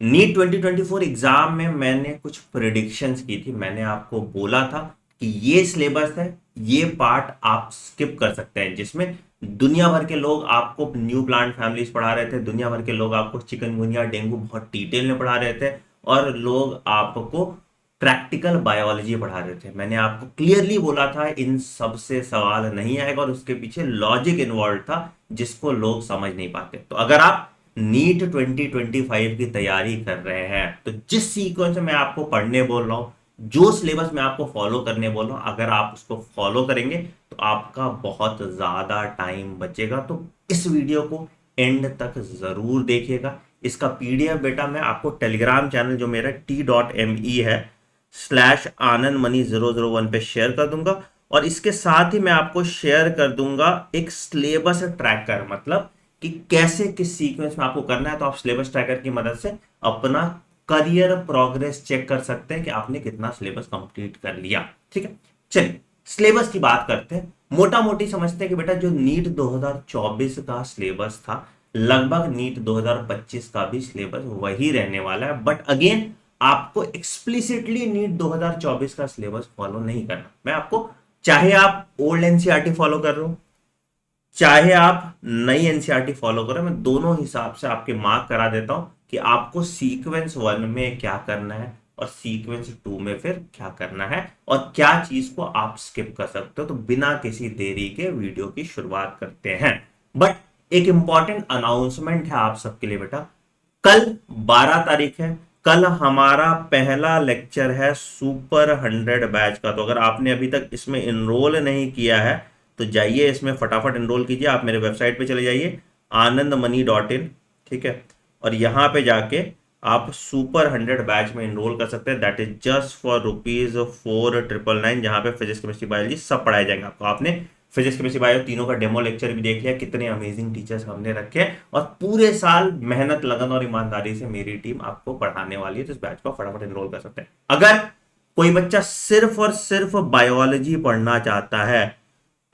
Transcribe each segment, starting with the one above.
NEET 2024 exam में मैंने कुछ प्रिडिक्शंस की थी। मैंने आपको बोला था कि ये सिलेबस है, ये पार्ट आप स्किप कर सकते हैं, जिसमें दुनिया भर के लोग आपको न्यू प्लांट फैमिलीज पढ़ा रहे थे, दुनिया भर के लोग आपको चिकनगुनिया डेंगू बहुत डिटेल में पढ़ा रहे थे, और लोग आपको प्रैक्टिकल बायोलॉजी पढ़ा रहे थे। मैंने आपको क्लियरली बोला था इन सब से सवाल नहीं आएगा, और उसके पीछे लॉजिक इन्वॉल्व था जिसको लोग समझ नहीं पाते। तो अगर आप नीट 2025 की तैयारी कर रहे हैं तो जिस सीक्वेंस में मैं आपको पढ़ने बोल रहा हूं, जो सिलेबस मैं आपको फॉलो करने बोल रहा हूं, अगर आप उसको फॉलो करेंगे तो आपका बहुत ज्यादा टाइम बचेगा। तो इस वीडियो को एंड तक जरूर देखिएगा। इसका पीडीएफ बेटा मैं आपको टेलीग्राम चैनल जो मेरा t.me है /AnandMani001 पे शेयर कर दूंगा, और इसके साथ ही मैं आपको शेयर कर दूंगा एक सिलेबस ट्रैकर, मतलब कि कैसे किस सीक्वेंस में आपको करना है। तो आप सिलेबस ट्रैकर की मदद से अपना करियर प्रोग्रेस चेक कर सकते हैं कि आपने कितना सिलेबस कंप्लीट कर लिया। ठीक है, चलिए सिलेबस की बात करते हैं। मोटा मोटी समझते हैं कि बेटा जो नीट 2024 का सिलेबस था, लगभग नीट 2025 का भी सिलेबस वही रहने वाला है। बट अगेन आपको एक्सप्लिसिटली नीट 2024 का सिलेबस फॉलो नहीं करना। मैं आपको, चाहे आप ओल्ड एनसीईआरटी फॉलो कर रहे हो, चाहे आप नई एनसीईआरटी फॉलो करो, मैं दोनों हिसाब से आपके मार्क करा देता हूं कि आपको सीक्वेंस 1 में क्या करना है और सीक्वेंस 2 में फिर क्या करना है, और क्या चीज को आप स्किप कर सकते हो। तो बिना किसी देरी के वीडियो की शुरुआत करते हैं। बट एक इंपॉर्टेंट अनाउंसमेंट है आप सबके लिए बेटा। कल 12 तारीख है, कल हमारा पहला लेक्चर है सुपर 100 बैच का। तो अगर आपने अभी तक इसमें इनरोल नहीं किया है तो जाइए इसमें फटाफट इनरोल कीजिए। आप मेरे वेबसाइट पे चले जाइए anandmani.in, ठीक है, और यहाँ पे जाके आप सुपर 100 बैच में इनरोल कर सकते हैं। दैट इज जस्ट फॉर ₹4,999, जहाँ पे फिजिक्स केमिस्ट्री बायोलॉजी सब पढ़ाए जाएंगे आपको। आपने फिजिक्स केमिस्ट्री बायो तीनों का डेमो लेक्चर भी देख लिया, कितने अमेजिंग टीचर्स हमने रखे हैं, और पूरे साल मेहनत लगन और ईमानदारी से मेरी टीम आपको पढ़ाने वाली है। तो इस बैच को फटाफट एनरोल कर सकते हैं। अगर कोई बच्चा सिर्फ और सिर्फ बायोलॉजी पढ़ना चाहता है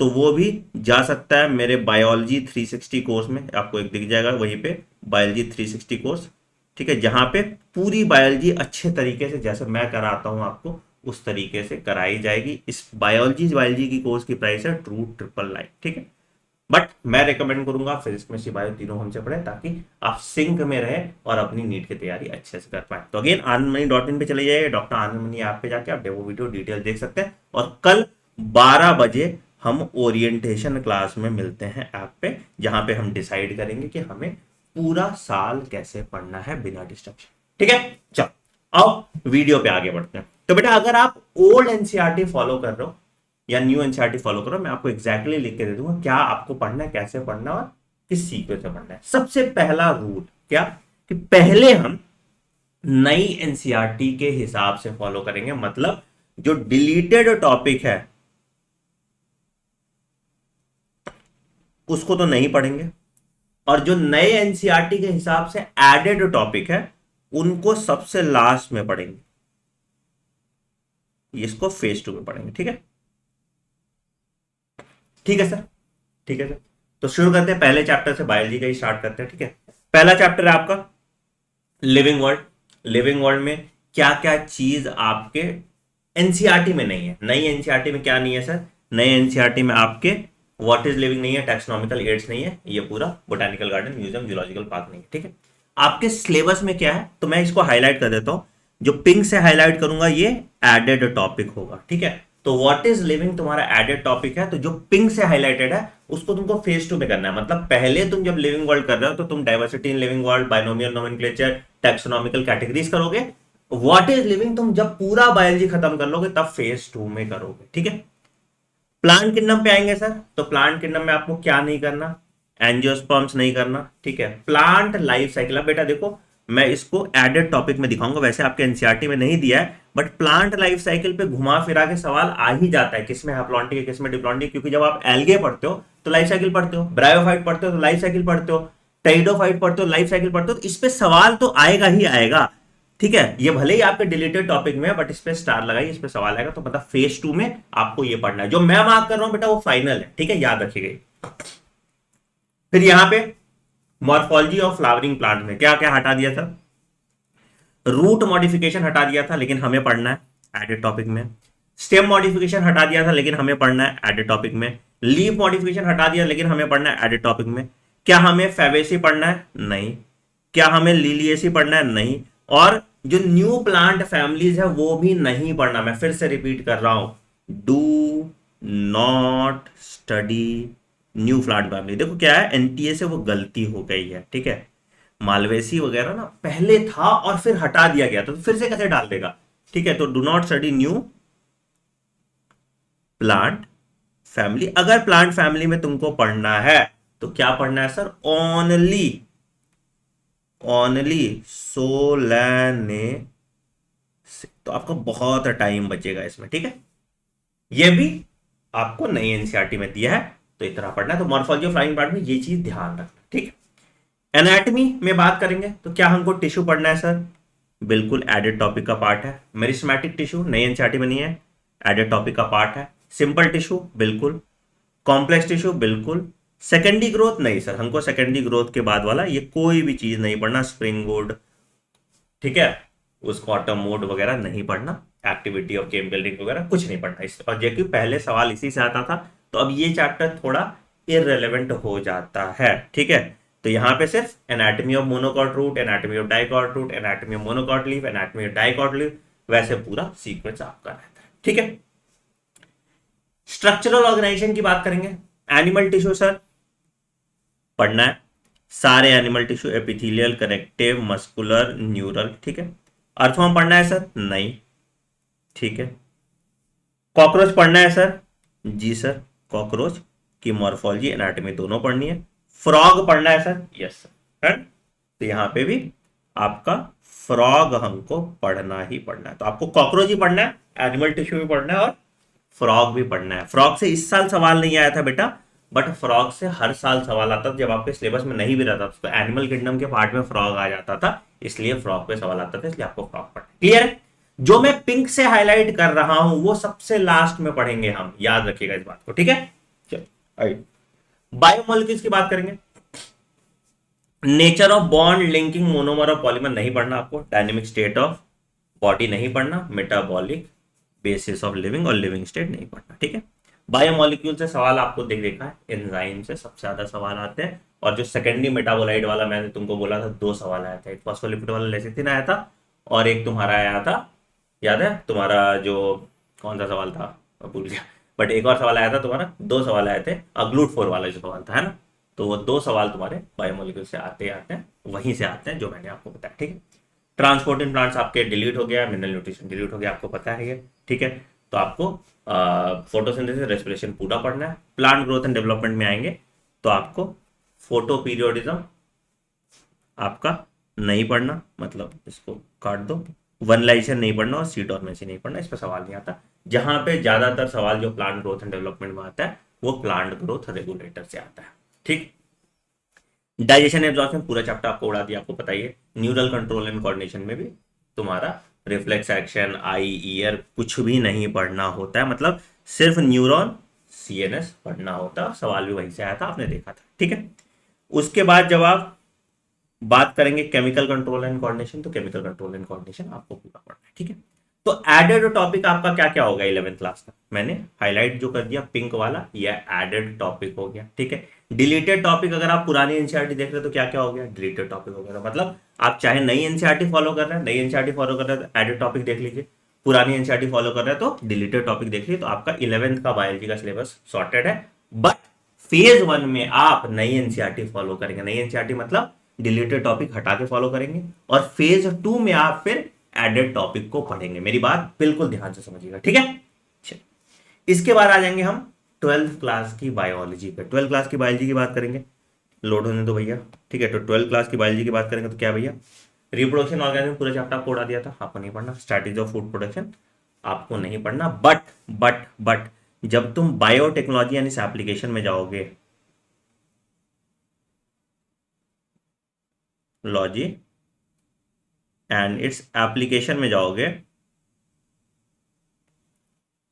तो वो भी जा सकता है मेरे बायोलॉजी 360 कोर्स में। आपको एक दिख जाएगा वहीं पे बायोलॉजी 360 कोर्स, ठीक है, जहां पे पूरी बायोलॉजी अच्छे तरीके से जैसे मैं कराता हूं आपको उस तरीके से कराई जाएगी। इस बायोलॉजी की कोर्स की प्राइस है ट्रू 999, ठीक है। बट मैं रेकमेंड करूंगा फिजिक्स केमिस्ट्री बायो तीनों हमसे पढ़े, ताकि आप सिंक में रहे और अपनी नीट की तैयारी अच्छे से कर पाए। तो अगेन आनंदमणि.in पे चले जाइए, डॉक्टर आनंदमणि ऐप पे जाके आप डेमो वीडियो डिटेल देख सकते हैं। और कल 12 बजे हम ओरिएंटेशन क्लास में मिलते हैं ऐप पे, जहां पे हम डिसाइड करेंगे कि हमें पूरा साल कैसे पढ़ना है बिना डिस्ट्रक्शन। ठीक है, चलो अब वीडियो पे आगे बढ़ते हैं। तो बेटा अगर आप ओल्ड एनसीईआरटी फॉलो कर रहे हो या न्यू एनसीईआरटी फॉलो करो, मैं आपको एग्जैक्टली लिख के दे दूंगा क्या आपको पढ़ना है, कैसे पढ़ना है और किस सीक्वेंस में पढ़ना है। सबसे पहला रूल क्या कि पहले हम नई एनसीईआरटी के हिसाब से फॉलो करेंगे, मतलब जो डिलीटेड टॉपिक है उसको तो नहीं पढ़ेंगे, और जो नए एनसीईआरटी के हिसाब से एडेड टॉपिक है उनको सबसे लास्ट में पढ़ेंगे। इसको फेज 2 में पढ़ेंगे, ठीक है। ठीक है सर, ठीक है सर। तो शुरू करते हैं पहले चैप्टर से, बायोलॉजी का ही स्टार्ट करते हैं, ठीक है। पहला चैप्टर है आपका लिविंग वर्ल्ड। लिविंग वर्ल्ड में क्या क्या चीज आपके एनसीईआरटी में नहीं है। नई एनसीईआरटी में क्या नहीं है सर? नई एनसीईआरटी में आपके व्हाट इज लिविंग नहीं है, टैक्सोनॉमिकल एड्स नहीं है, ये पूरा botanical garden, museum, zoological park नहीं है, ठीक है। आपके सिलेबस में क्या है तो मैं इसको हाईलाइट कर देता हूं। जो पिंक से हाईलाइट करूंगा ये एडेड टॉपिक होगा, ठीक है। तो व्हाट इज लिविंग तुम्हारा एडेड टॉपिक है, तो जो पिंक से हाईलाइटेड है उसको तुमको फेज 2 में करना है। मतलब पहले तुम जब लिविंग वर्ल्ड कर रहे हो तो तुम diversity in living world, binomial nomenclature, taxonomical categories करोगे। व्हाट इज लिविंग तुम जब पूरा बायोलॉजी खत्म कर लोगे तब फेज 2 में करोगे, ठीक है। प्लांट किंगडम पे आएंगे सर, तो प्लांट किंगडम में आपको क्या नहीं करना, एंजियोस्पर्म्स नहीं करना, ठीक है। प्लांट लाइफ साइकिल, अब बेटा देखो मैं इसको एडेड टॉपिक में दिखाऊंगा, वैसे आपके एनसीईआरटी में नहीं दिया है, बट प्लांट लाइफ साइकिल पे घुमा फिरा के सवाल आ ही जाता है, किसमें हैप्लॉन्टिक है किसमें डिप्लॉन्टिक, क्योंकि जब आप एल्गे पढ़ते हो तो लाइफ साइकिल पढ़ते हो, ब्रायोफाइट पढ़ते हो तो लाइफ साइकिल पढ़ते हो, टेरिडोफाइट पढ़ते हो लाइफ साइकिल पढ़ते हो, तो इस पे सवाल तो आएगा ही आएगा, ठीक है। ये भले ही आपके डिलीटेड टॉपिक में है बट इस पे स्टार लगाइए, इस पे सवाल आएगा। तो मतलब फेज 2 में आपको ये पढ़ना है। जो मैं मार्क कर रहा हूं बेटा वो फाइनल है, ठीक है, याद रखिएगा। फिर यहां पे मॉर्फोलॉजी ऑफ फ्लावरिंग प्लांट में क्या क्या हटा दिया था? रूट मॉडिफिकेशन हटा दिया था लेकिन हमें पढ़ना है एडेड टॉपिक में। स्टेम मॉडिफिकेशन हटा दिया था लेकिन हमें पढ़ना है एडेड टॉपिक में। लीफ मॉडिफिकेशन हटा दिया लेकिन हमें पढ़ना है एडेड टॉपिक में। क्या हमें फैबेसी पढ़ना है? नहीं। क्या हमें लिलिएसी पढ़ना है? नहीं। और जो न्यू प्लांट फैमिलीज है वो भी नहीं पढ़ना। मैं फिर से रिपीट कर रहा हूं, do not study new plant family. देखो क्या है, एनटीए से वो गलती हो गई है, ठीक है। मालवेसी वगैरह ना पहले था और फिर हटा दिया गया, तो फिर से कैसे डाल देगा? ठीक है, तो do not study new plant family. अगर प्लांट फैमिली में तुमको पढ़ना है तो क्या पढ़ना है सर? Only only सोलैने। तो आपका बहुत टाइम बचेगा इसमें, ठीक है। ये भी आपको नई एनसीईआरटी में दिया है, तो इतना पढ़ना है। तो मॉर्फोलॉजी ऑफ फ्लाइंग बर्ड में ये चीज ध्यान रखना, ठीक है। एनाटॉमी में बात करेंगे तो क्या हमको टिश्यू पढ़ना है सर? बिल्कुल एडेड टॉपिक का पार्ट है। मेरिस्टेमेटिक टिश्यू नई एनसीईआरटी में नहीं है, एडेड टॉपिक का पार्ट है। सिंपल टिश्यू बिल्कुल, कॉम्प्लेक्स टिश्यू बिल्कुल। सेकेंडरी ग्रोथ नहीं सर, हमको सेकेंडरी ग्रोथ के बाद वाला ये कोई भी चीज नहीं पढ़ना। स्प्रिंग वुड, ठीक है, उसको ऑटम मोड वगैरह नहीं पढ़ना। एक्टिविटी ऑफ गेम बिल्डिंग वगैरह कुछ नहीं पढ़ना इस। और जो कि पहले सवाल इसी से आता था, तो अब ये चैप्टर थोड़ा इररेलेवेंट हो जाता है, ठीक है। तो यहाँ पे सिर्फ anatomy of monocot root, anatomy of dicot root, anatomy of monocot leaf, anatomy of dicot leaf, वैसे पूरा सीक्वेंस आपका रहता है, ठीक है। स्ट्रक्चरल ऑर्गेनाइजेशन की बात करेंगे। एनिमल टिश्यू सर पढ़ना है, सारे animal tissue, epithelial, connective, muscular, neural, ठीक है। अर्थवर्म पढ़ना है सर? नहीं, ठीक है। कॉकरोच पढ़ना है सर? जी सर, कॉकरोच की मॉर्फोलॉजी एनाटॉमी दोनों पढ़नी है। फ्रॉग पढ़ना है सर? यस सर, है। तो यहां पे भी आपका फ्रॉग हमको पढ़ना ही पढ़ना है। तो आपको कॉकरोच ही पढ़ना है, एनिमल टिश्यू भी पढ़ना है और फ्रॉग भी पढ़ना है। फ्रॉग से इस साल सवाल नहीं आया था बेटा, बट फ्रॉग से हर साल सवाल आता था। जब आपके सिलेबस में नहीं भी रहता था तो एनिमल किंगडम के पार्ट में फ्रॉग आ जाता था, इसलिए फ्रॉग पे सवाल आता था, इसलिए आपको फ्रॉग पढ़ना। क्लियर है? जो मैं पिंक से हाईलाइट कर रहा हूं वो सबसे लास्ट में पढ़ेंगे हम, याद रखिएगा इस बात को, ठीक है। चलो बायोमोलिक्यूल्स की बात करेंगे। Nature of bond linking monomer और पॉलीमर नहीं पढ़ना आपको। डायनेमिक स्टेट ऑफ बॉडी नहीं पढ़ना। मेटाबॉलिक बेसिस ऑफ लिविंग और लिविंग स्टेट नहीं पढ़ना, ठीक है। बायोमोलिक्यूल से सवाल आपको देखा है, एंजाइम से सबसे ज्यादा सवाल आते हैं। और जो सेकेंडरी मेटाबोलाइट वाला मैंने तुमको बोला था, 2 सवाल आया था। एक फॉस्फोलिपिड वाला लेसिथिन आया था और एक तुम्हारा आया था, याद है तुम्हारा जो कौन सा सवाल था, मैं भूल गया, बट एक और सवाल आया था तुम्हारा। 2 सवाल आए थे, अग्लूट 4 वाला जो सवाल था, है ना। तो वो 2 सवाल तुम्हारे बायोमोलिक्यूल से आते आते हैं, वहीं से आते हैं जो मैंने आपको बताया, ठीक है। ट्रांसपोर्टिंग प्लांट्स आपके डिलीट हो गया, मिनरल न्यूट्रिशन डिलीट हो गया, आपको पता है ये, ठीक है। तो आपको फोटोसिंथेसिस, रेस्पिरेशन पूरा पढ़ना है। प्लांट ग्रोथ एंड डेवलपमेंट में आएंगे तो आपको फोटो पीरियोडिज्म आपका नहीं पढ़ना, मतलब इसको काट दो। वनलाइजेशन नहीं पढ़ना और सी डॉर्मेंसी नहीं पढ़ना, इस पर सवाल नहीं आता। जहां पे ज्यादातर सवाल जो प्लांट ग्रोथ एंड डेवलपमेंट में आता है वो प्लांट ग्रोथ रेगुलेटर से आता है, ठीक। डाइजेशन एब्जॉर्प्शन पूरा चैप्टर आपको उड़ा दिया, आपको पता ही है। न्यूरल कंट्रोल एंड कोऑर्डिनेशन में भी तुम्हारा रिफ्लेक्स एक्शन, आई, ईयर कुछ भी नहीं पढ़ना होता है, मतलब सिर्फ न्यूरॉन, सीएनएस पढ़ना होता है। सवाल भी वहीं से आया था, आपने देखा था, ठीक है। उसके बाद जब आप बात करेंगे केमिकल कंट्रोल एंड कोऑर्डिनेशन, तो केमिकल कंट्रोल एंड कोऑर्डिनेशन आपको पूरा पढ़ना है, ठीक है। तो एडेड टॉपिक आपका क्या क्या होगा 11th क्लास का, मैंने हाईलाइट जो कर दिया पिंक वाला, ये एडेड टॉपिक हो गया, ठीक है। डिलीटेड टॉपिक अगर आप पुरानी एनसीईआरटी देख रहे हो तो क्या क्या हो गया, डिलीटेड टॉपिक हो गया। मतलब आप चाहे नई एनसीईआरटी फॉलो कर रहे हैं, नई एनसीईआरटी फॉलो कर रहे हैं तो एडेड टॉपिक देख लीजिए, पुरानी एनसीईआरटी फॉलो कर रहे हैं तो डिलीटेड टॉपिक देख लीजिए। तो आपका 11th का बायोलॉजी का सिलेबस सॉर्टेड है। बट फेज 1 में आप नई एनसीईआरटी फॉलो करेंगे। नई एनसीईआरटी मतलब डिलीटेड टॉपिक हटा के फॉलो करेंगे, और फेज 2 में आप फिर एडेड टॉपिक को पढ़ेंगे। मेरी बात बिल्कुल ध्यान से समझिएगा, ठीक है। इसके बाद आ जाएंगे हम 12th क्लास की बायोलॉजी पे। 12th क्लास की बायोलॉजी की बात करेंगे, लोड होने दो भैया, ठीक है। तो 12th क्लास की बायोलॉजी की बात करेंगे तो क्या भैया, रिप्रोडक्शन ऑर्गेनिज्म पूरा चैप्टर आपको उड़ा दिया था, आपको नहीं पढ़ना। स्ट्रैटेजी ऑफ फूड प्रोडक्शन आपको नहीं पढ़ना। बट जब तुम बायोटेक्नोलॉजी यानी एप्लीकेशन में जाओगे, लॉजी एंड इट्स एप्लीकेशन में जाओगे,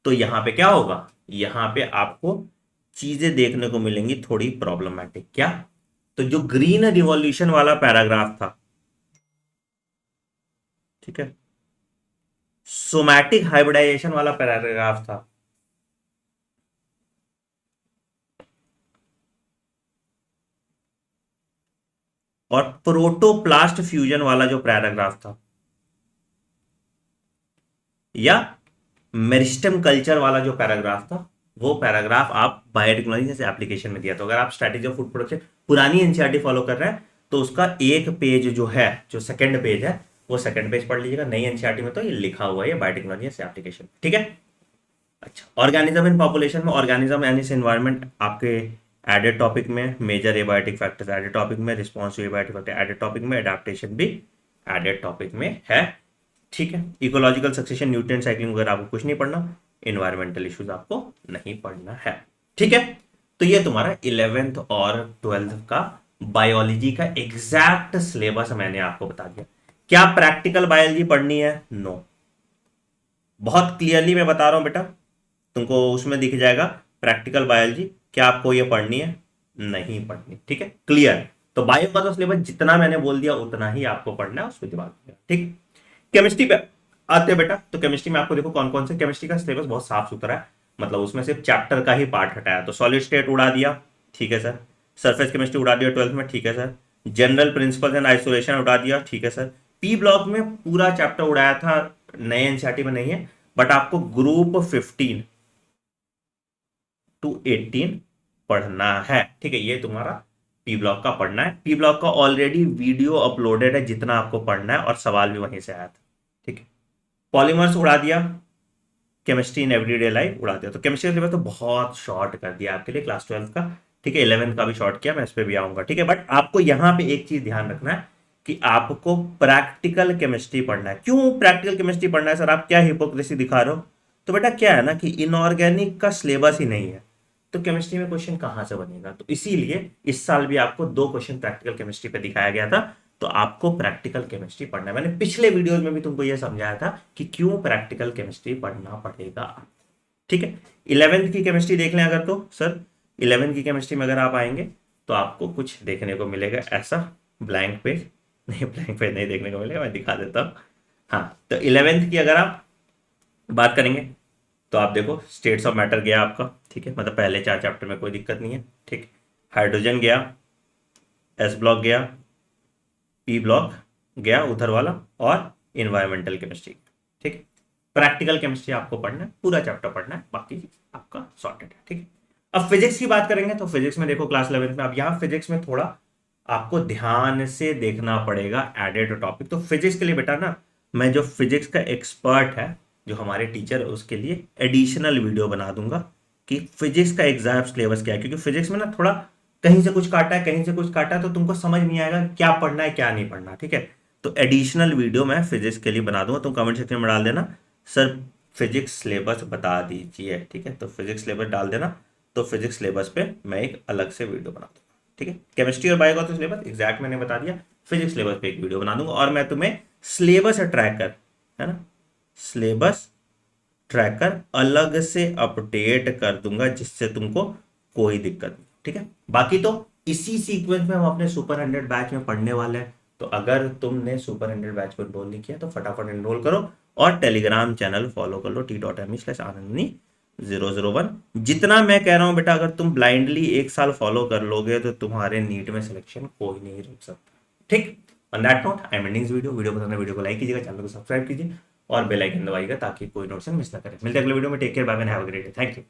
तो यहां पे क्या होगा, यहां पे आपको चीजें देखने को मिलेंगी थोड़ी प्रॉब्लमेटिक। क्या? तो जो ग्रीन रिवॉल्यूशन वाला पैराग्राफ था, ठीक है, सोमैटिक हाइब्रिडाइजेशन वाला पैराग्राफ था, और प्रोटोप्लास्ट फ्यूजन वाला जो पैराग्राफ था, या मेरिस्टेम कल्चर वाला जो पैराग्राफ था, वो पैराग्राफ आप बायोटेक्नोलॉजी जैसे एप्लीकेशन में दिया। तो अगर आप स्ट्रैटेजी ऑफ फूड प्रोडक्शन पुरानी एनसीईआरटी फॉलो कर रहे हैं तो उसका एक पेज जो है, जो सेकंड पेज है, वो सेकंड पेज पढ़ लीजिएगा। नई एनसीईआरटी में तो ये लिखा हुआ है बायोटेक्नोलॉजी जैसे एप्लीकेशन, ठीक है। अच्छा, ऑर्गेनिज्म इन पॉपुलेशन में ऑर्गेनिज्म एंड इस एनवायरनमेंट आपके एडेड टॉपिक में, major abiotic factors added topic में, response to abiotic factor added topic में, एडाप्टेशन भी एडेड टॉपिक में है, ठीक है। इकोलॉजिकल सक्सेशन, न्यूट्रिएंट साइक्लिंग वगैरह आपको कुछ नहीं पढ़ना, इन्वायरमेंटल इश्यूज आपको नहीं पढ़ना है, ठीक है। तो ये तुम्हारा 11th और 12th का बायोलॉजी का एग्जैक्ट सिलेबस मैंने आपको बता दिया। क्या प्रैक्टिकल बायोलॉजी पढ़नी है? नो, बहुत क्लियरली मैं बता रहा हूं बेटा, तुमको उसमें दिख जाएगा प्रैक्टिकल बायोलॉजी, क्या आपको ये पढ़नी है? नहीं पढ़नी, ठीक है, क्लियर। तो बायो का तो सिलेबस जितना मैंने बोल दिया उतना ही आपको पढ़ना है, उस पर दिमाग दिया, ठीक। केमिस्ट्री पे आते हैं बेटा। तो केमिस्ट्री में आपको देखो कौन कौन से, केमिस्ट्री का सिलेबस बहुत साफ सुथरा है, मतलब उसमें सिर्फ चैप्टर का ही पार्ट हटाया। तो सॉलिड स्टेट उड़ा दिया, ठीक है सर। सरफेस केमिस्ट्री उड़ा दिया 12th में, ठीक है sir. General principles and isolation उड़ा दिया, ठीक है सर। पी ब्लॉक में पूरा चैप्टर उड़ाया था, नए एनसीईआरटी में नहीं है, बट आपको ग्रुप 15 to 18 पढ़ना है, ठीक है। ये तुम्हारा पी ब्लॉक का पढ़ना है। पी ब्लॉक का ऑलरेडी वीडियो अपलोडेड है जितना आपको पढ़ना है, और सवाल भी वहीं से आया था, ठीक है। पॉलीमर्स उड़ा दिया, केमिस्ट्री इन एवरीडे लाइफ उड़ा दिया। तो केमिस्ट्री सिलेबस तो बहुत शॉर्ट कर दिया आपके लिए क्लास 12th का, ठीक है। 11th का भी शॉर्ट किया, मैं इस पर भी आऊंगा, ठीक है। बट आपको यहाँ पे एक चीज ध्यान रखना है कि आपको प्रैक्टिकल केमिस्ट्री पढ़ना है। क्यों प्रैक्टिकल केमिस्ट्री पढ़ना है सर, आप क्या हिपोक्रेसी दिखा रहे हो? तो बेटा क्या है ना कि इनऑर्गेनिक का सिलेबस ही नहीं है, तो केमिस्ट्री में क्वेश्चन कहां से बनेगा? तो इसीलिए इस साल भी आपको 2 क्वेश्चन प्रैक्टिकल केमिस्ट्री पे दिखाया गया था। तो आपको प्रैक्टिकल केमिस्ट्री पढ़ना है। मैंने पिछले वीडियोस में भी तुमको यह समझाया था कि क्यों प्रैक्टिकल केमिस्ट्री पढ़ना पड़ेगा, ठीक है। 11th की केमिस्ट्री देख लें अगर, तो सर 11th की केमिस्ट्री में अगर आप आएंगे तो आपको कुछ देखने को मिलेगा ऐसा, ब्लैंक पेज नहीं, ब्लैंक पेज नहीं देखने को मिलेगा, मैं दिखा देता हूँ। हाँ, तो 11th की अगर आप बात करेंगे तो आप देखो, स्टेट्स ऑफ मैटर गया आपका, ठीक है, मतलब पहले 4 चैप्टर में कोई दिक्कत नहीं है, ठीक। हाइड्रोजन गया, एस ब्लॉक गया, पी ब्लॉक गया उधर वाला, और इन्वायरमेंटल केमिस्ट्री, ठीक। प्रैक्टिकल केमिस्ट्री आपको पढ़ना है, पूरा चैप्टर पढ़ना है, बाकी आपका सॉर्टेड है, ठीक है। अब फिजिक्स की बात करेंगे तो फिजिक्स में देखो क्लास 11th में, अब यहाँ फिजिक्स में थोड़ा आपको ध्यान से देखना पड़ेगा एडेड टॉपिक। तो फिजिक्स के लिए बेटा ना, मैं जो फिजिक्स का एक्सपर्ट है, जो हमारे टीचर है, उसके लिए एडिशनल वीडियो बना दूंगा कि फिजिक्स का एग्जैक्ट सिलेबस क्या है। क्योंकि फिजिक्स में ना थोड़ा कहीं से कुछ काटा है, कहीं से कुछ काटा है, तो तुमको समझ नहीं आएगा क्या पढ़ना है क्या नहीं पढ़ना, ठीक है। तो एडिशनल वीडियो मैं फिजिक्स के लिए बना दूंगा, तुम कमेंट सेक्शन में डाल देना सर फिजिक्स सिलेबस बता दीजिए, ठीक है। तो फिजिक्स सिलेबस डाल देना, तो फिजिक्स सिलेबस पे मैं एक अलग से वीडियो बना दूंगा, ठीक है। केमिस्ट्री और बायो का तो सिलेबस एग्जैक्ट मैंने बता दिया, फिजिक्स सिलेबस पे एक वीडियो बना दूंगा। और मैं तुम्हें सिलेबस ट्रैकर, है ना, सिलेबस ट्रैकर अलग से अपडेट कर दूंगा, जिससे तुमको कोई दिक्कत नहीं, ठीक है। बाकी तो इसी सीक्वेंस में हम अपने सुपर 100 बैच में पढ़ने वाले हैं। तो अगर तुमने सुपर 100 बैच को एनरोल नहीं किया तो फटाफट एनरोल करो, और टेलीग्राम चैनल फॉलो कर लो t.me/anandani001। जितना मैं कह रहा हूं बेटा, अगर तुम ब्लाइंडली 1 साल फॉलो कर लोगे तो तुम्हारे नीट में सिलेक्शन कोई नहीं रुक सकता, ठीक। On that note I am ending this video. Video पसंद है वीडियो को लाइक कीजिएगा, चैनल को सब्सक्राइब कीजिए और बेल आइकन दबाइएगा ताकि कोई नोटिफिकेशन मिस ना करे। मिलते हैं अगले वीडियो में, take care, bye bye, have a great day, thank you.